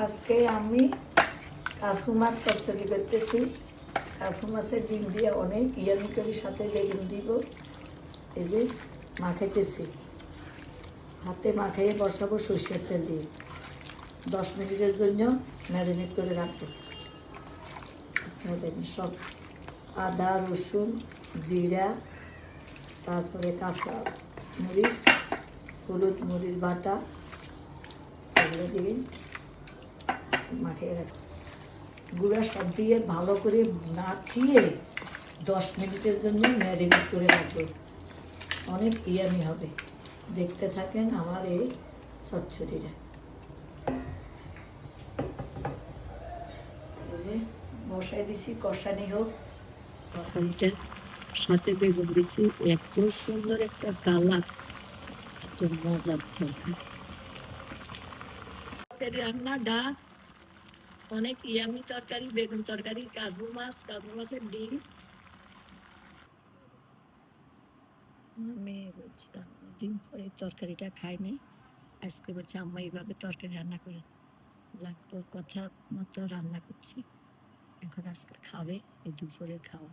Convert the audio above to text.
আজকে আমি কার্পু মাছ চচ্চড়ি করতেছি। কার্পু মাছের ডিম দিয়ে অনেক ইয়ামি করি, সাথে বেগুন দিব। এই যে মাখাইতেছি, হাতে মাখাইয়ে বসাবো সরষের তেল দিয়ে। 10 মিনিটের জন্য ম্যারিনেট করে রাখবো। সব আদা, রসুন, জিরা, তারপরে কাঁচা মরিচ, হলুদ মরিচ বাটা, এগুলো দিয়ে মাখিয়ে রাখবো। গুঁড়া সব দিয়ে ভালো করে মাখিয়ে 10 মিনিটের জন্য ম্যারিনেট করে রাখবো। অনেক ইয়ামি হবে। দেখতে থাকেন আমার এই চচ্চড়িটা। বসাই দিছি, কষানি হোক। তরকারিটা সাথে বেগুন দিছি, এত সুন্দর একটা কালার, এত মজার তরকারি। রান্নাটা অনেক ইয়ামি তরকারি, বেগুন তরকারি, কার্পু মাছের ডিম। আমি বলছিলাম ডিম করে তরকারিটা খাইনি, আজকে বলছি আম্মা এইভাবে তরকারি রান্না করে। যাক, তোর কথা মতো রান্না করছি, এখন আজকে খাবে, এই দুপুরের খাওয়া।